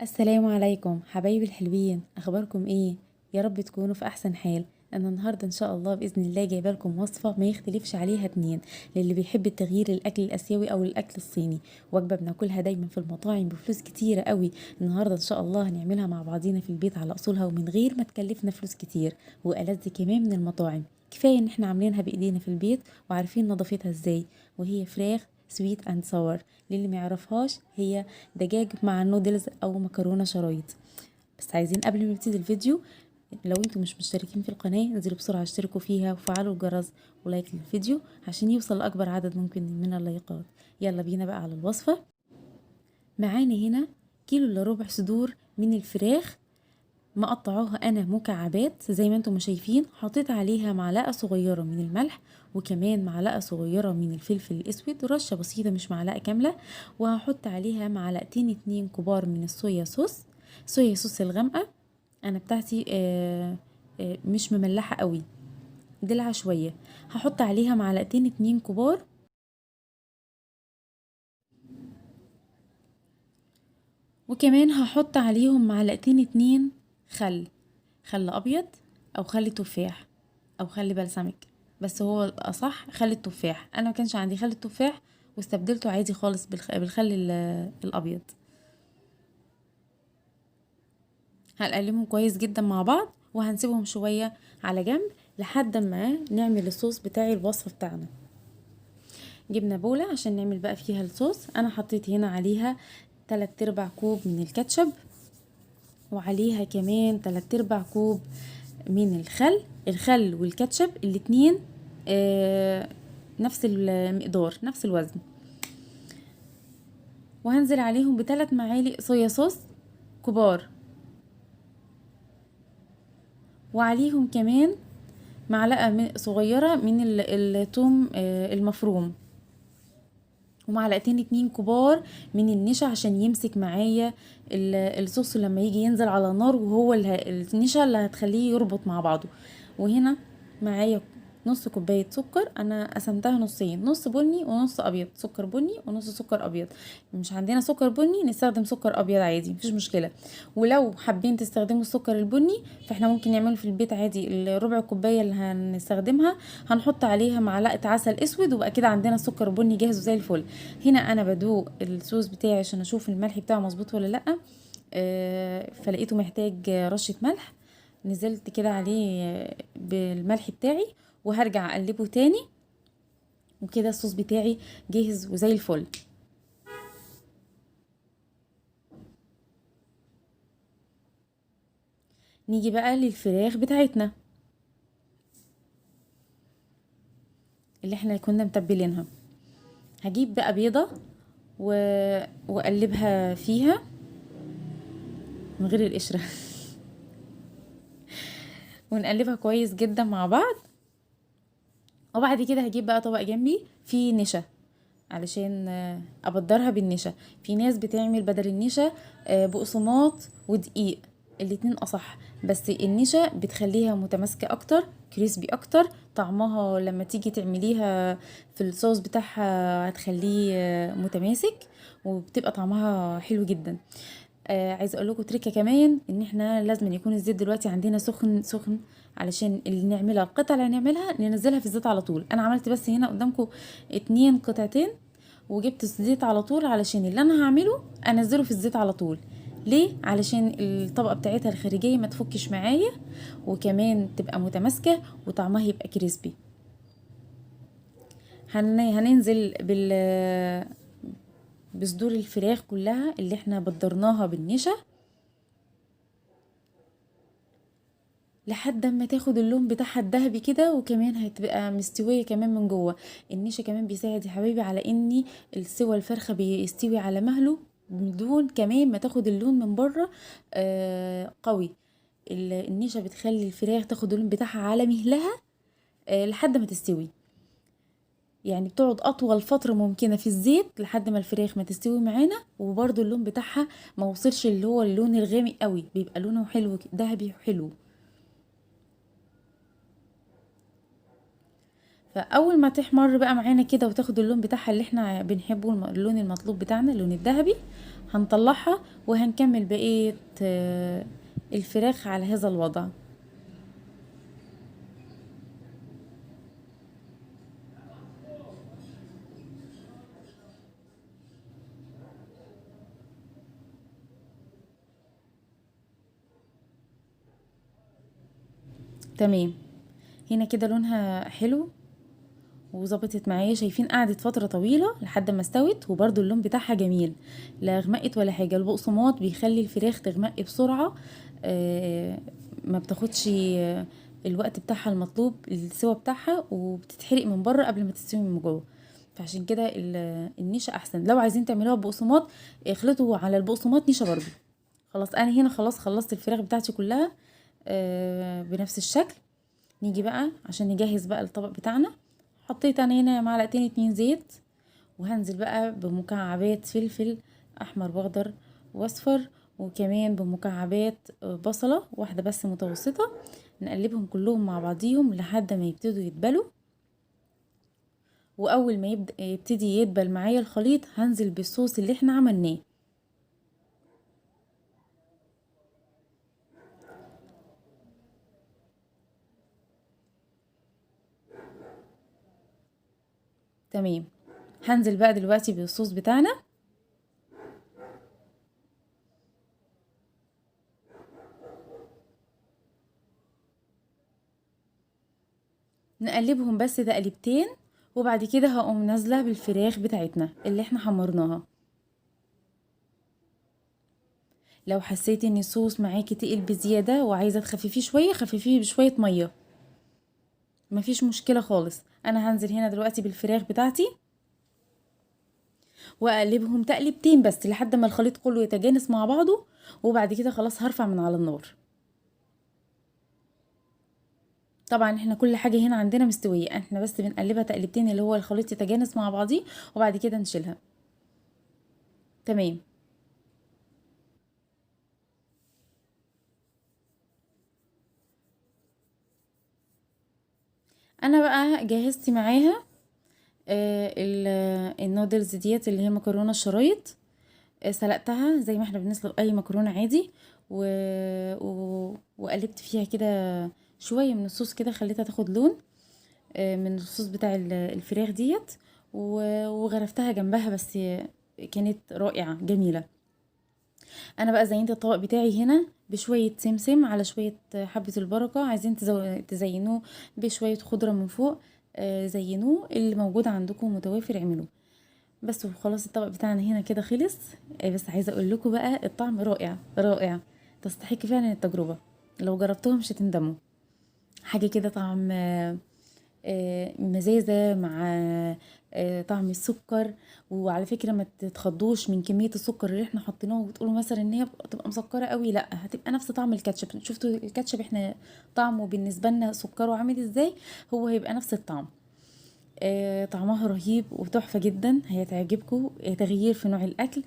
السلام عليكم حبايبي الحلوين، اخباركم ايه؟ يا رب تكونوا في احسن حال. انا النهارده ان شاء الله باذن الله جايبه لكم وصفه ما يختلفش عليها اتنين، للي بيحب التغيير الاكل الاسيوي او الاكل الصيني. وجبه بناكلها دايما في المطاعم بفلوس كتيره قوي. النهارده ان شاء الله هنعملها مع بعضينا في البيت على اصولها ومن غير ما تكلفنا فلوس كتير، والذ كمان من المطاعم. كفايه ان احنا عاملينها بايدينا في البيت وعارفين نظافتها ازاي. وهي فراخ سويت اند ساور. للي ما يعرفهاش، هي دجاج مع نودلز او مكرونه شرايط. بس عايزين قبل ما نبتدي الفيديو، لو انتم مش مشتركين في القناه انزلوا بسرعه اشتركوا فيها وفعلوا الجرس ولايك للفيديو عشان يوصل لاكبر عدد ممكن من اللايكات. يلا بينا بقى على الوصفه. معانا هنا كيلو الا ربع صدور من الفراخ، مقطعوها انا مكعبات زي ما انتم شايفين. حطيت عليها معلقه صغيره من الملح، وكمان معلقه صغيره من الفلفل الاسود، رشه بسيطه مش معلقه كامله. وهحط عليها معلقتين اتنين كبار من الصويا صوص، صويا صوص الغامقه. انا بتاعتي مش مملحه قوي، دلعه شويه. هحط عليها معلقتين اتنين كبار، وكمان هحط عليهم معلقتين اتنين خل، خل ابيض او خل تفاح او خل بلسمك. بس هو الاصح خل التفاح. انا ما كانش عندي خل التفاح واستبدلته عادي خالص بالخل الابيض. هنقلبهم كويس جدا مع بعض وهنسيبهم شوية على جنب لحد ما نعمل الصوص بتاع الوصفة بتاعنا. جبنا بولة عشان نعمل بقى فيها الصوص. انا حطيت هنا عليها 3/4 كوب من الكاتشب، وعليها كمان 3/4 كوب من الخل والكاتشب الاتنين نفس المقدار نفس الوزن. وهنزل عليهم ب3 معالق صويا صوص كبار، وعليهم كمان معلقة صغيرة من الثوم المفروم، ومعلقتين اتنين كبار من النشا عشان يمسك معايا الصوص لما يجي ينزل على النار، وهو النشا اللي هتخليه يربط مع بعضه. وهنا معايا نص كوباية سكر. انا قسمتها نصين، نص بني ونص ابيض، سكر بني ونص سكر ابيض. مش عندنا سكر بني نستخدم سكر ابيض عادي مفيش مشكلة. ولو حابين تستخدموا السكر البني فاحنا ممكن نعمله في البيت عادي. الربع كوباية اللي هنستخدمها هنحط عليها معلقة عسل اسود، وبقى كده عندنا سكر بني جاهز وزي الفل. هنا انا بدوق الصوص بتاعي عشان اشوف الملح بتاعه مظبوط ولا لا. فلقيته محتاج رشة ملح، نزلت كده عليه بالملح بتاعي وهرجع اقلبه تاني. وكده الصوص بتاعي جاهز وزي الفل. نيجي بقى للفراخ بتاعتنا اللي احنا كنا متبلينها. هجيب بقى بيضة و... واقلبها فيها من غير القشرة ونقلبها كويس جدا مع بعض. وبعد كده هجيب بقى طبق جنبي فيه نشا علشان ابدرها بالنشا. في ناس بتعمل بدل النشا بقسماط ودقيق، الاتنين اصح. بس النشا بتخليها متماسكة اكتر، كريسبي اكتر. طعمها لما تيجي تعمليها في الصوص بتاعها هتخليه متماسك، وبتبقى طعمها حلو جدا. عايزه اقول لكم تريكه كمان، ان احنا لازم يكون الزيت دلوقتي عندنا سخن سخن، علشان اللي نعملها القطعه اللي هنعملها ننزلها في الزيت على طول. انا عملت بس هنا قدامكم 2 قطعتين وجبت الزيت على طول، علشان اللي انا هعمله انزله في الزيت على طول. ليه؟ علشان الطبقه بتاعتها الخارجيه ما تفكش معايا، وكمان تبقى متماسكه وطعمها يبقى كريسبي. هننزل بصدور الفراخ كلها اللي احنا بدرناها بالنشا لحد ما تاخد اللون بتاعها الذهبي كده، وكمان هتبقى مستويه كمان من جوه. النشا كمان بيساعد يا حبايبي على ان السوى الفرخه بيستوي على مهله بدون كمان ما تاخد اللون من بره قوي. النشا بتخلي الفراخ تاخد اللون بتاعها على مهلها لحد ما تستوي. يعني بتقعد اطول فتره ممكنه في الزيت لحد ما الفراخ ما تستوي معانا، وبرده اللون بتاعها ما وصلش اللي هو اللون الغامق قوي، بيبقى لونه حلو ذهبي حلو. فاول ما تحمر بقى معانا كده وتاخد اللون بتاعها اللي احنا بنحبه، اللون المطلوب بتاعنا اللون الذهبي، هنطلعها وهنكمل بقية الفراخ على هذا الوضع. تمام، هنا كده لونها حلو وظبطت معايا. شايفين قعدت فترة طويلة لحد ما استوت، وبرضو اللون بتاعها جميل، لا غمقت ولا حاجة. البقسماط بيخلي الفراخ تغمق بسرعة، ما بتاخدش الوقت بتاعها المطلوب السوا بتاعها، وبتتحرق من بره قبل ما تستوي من جوه. فعشان كده النشا احسن. لو عايزين تعملوها بقسماط اخلطوا على البقسماط نشا برضو. خلاص انا هنا خلاص خلصت الفراخ بتاعتي كلها بنفس الشكل. نيجي بقى عشان نجهز بقى الطبق بتاعنا. حطيت انا هنا معلقتين 2 زيت، وهنزل بقى بمكعبات فلفل احمر واخضر واصفر، وكمان بمكعبات بصلة واحدة بس متوسطة. نقلبهم كلهم مع بعضيهم لحد ما يبتدوا يدبلوا. واول ما يبتدي يدبل معايا الخليط هنزل بالصوص اللي احنا عملناه. تمام، هنزل بقى دلوقتي بالصوص بتاعنا. نقلبهم بس تقليبتين، وبعد كده هقوم نازله بالفراخ بتاعتنا اللي احنا حمرناها. لو حسيتي ان الصوص معاكي تقل بزياده وعايزه تخففيه شويه، خففيه بشويه ميه، مفيش مشكله خالص. انا هنزل هنا دلوقتي بالفراخ بتاعتي واقلبهم تقليبتين بس لحد ما الخليط كله يتجانس مع بعضه، وبعد كده خلاص هرفع من على النار. طبعا احنا كل حاجه هنا عندنا مستويه، احنا بس بنقلبها تقليبتين اللي هو الخليط يتجانس مع بعضيه، وبعد كده نشيلها. تمام. انا بقى جهزت معاها النودلز ديت اللي هي مكرونه الشرايط. سلقتها زي ما احنا بنسلق اي مكرونه عادي، وقلبت فيها كده شويه من الصوص كده، خليتها تاخد لون من الصوص بتاع الفراخ ديت، وغرفتها جنبها. بس كانت رائعه جميله. انا بقى زينت الطبق بتاعي هنا بشويه سمسم على شويه حبه البركه. عايزين تزينوه بشويه خضره من فوق، زينوه اللي موجود عندكم متوافر اعملوه. بس وخلاص الطبق بتاعنا هنا كده خلص. بس عايزه اقول لكم بقى الطعم رائع رائع، تستحق فعلا التجربه. لو جربتوها مش هتندموا. حاجه كده طعم مزازه مع طعم السكر. وعلى فكره ما تتخضوش من كميه السكر اللي احنا حاطيناه وتقولوا مثلا ان هي تبقى مسكره قوي، لا، هتبقى نفس طعم الكاتشب. شفتوا الكاتشب احنا طعمه بالنسبه لنا سكره عامل ازاي؟ هو هيبقى نفس الطعم. طعمها رهيب وتحفة جدا، هيتعجبكم. تغيير في نوع الأكل،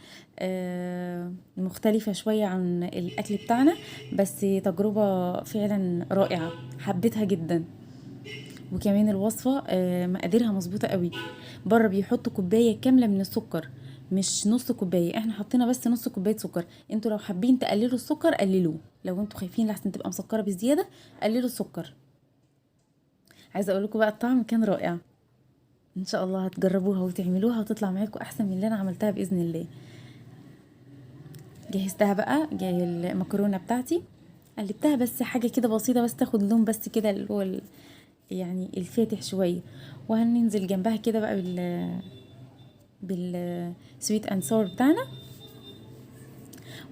مختلفة شوية عن الأكل بتاعنا، بس تجربة فعلا رائعة، حبيتها جدا. وكمان الوصفة مقاديرها مظبوطة قوي. بره بيحطوا كوباية كاملة من السكر، مش نص كوباية. احنا حطينا بس نص كوباية سكر. انتوا لو حابين تقللوا السكر قللوه، لو انتوا خايفين لحسن تبقى مسكرة بزيادة قللوا السكر. عايزة اقول لكم بقى الطعم كان رائع. ان شاء الله هتجربوها وتعملوها وتطلع معاكم احسن من اللي انا عملتها باذن الله. جهزتها بقى، جاي المكرونه بتاعتي قلبتها بس حاجه كده بسيطه، بس تاخد لون بس كده اللي هو يعني الفاتح شويه. وهننزل جنبها كده بقى بالسويت اند ساور بتاعنا.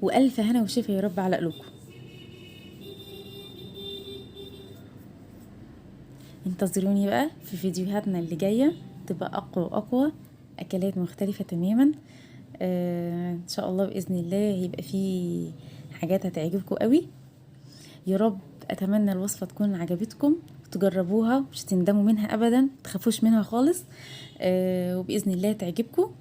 والف هنا وشفا يا رب على قلوبكم. انتظروني بقى في فيديوهاتنا اللي جايه، تبقى اقوى واقوى، اكلات مختلفه تماما. ان شاء الله باذن الله هيبقى في حاجات هتعجبكم قوي. يا رب. اتمنى الوصفه تكون عجبتكم وتجربوها، مش تندموا منها ابدا، تخافوش منها خالص. وباذن الله تعجبكم.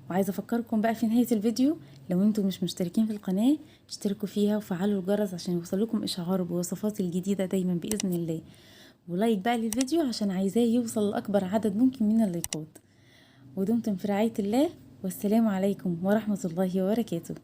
وعايزه افكركم بقى في نهايه الفيديو، لو انتم مش مشتركين في القناه اشتركوا فيها وفعلوا الجرس عشان يوصلكم اشعار بوصفاتي الجديده دايما باذن الله. ولايك بقى للفيديو عشان عايزاه يوصل لاكبر عدد ممكن من اللايكات. ودمتم في رعايه الله. والسلام عليكم ورحمة الله وبركاته.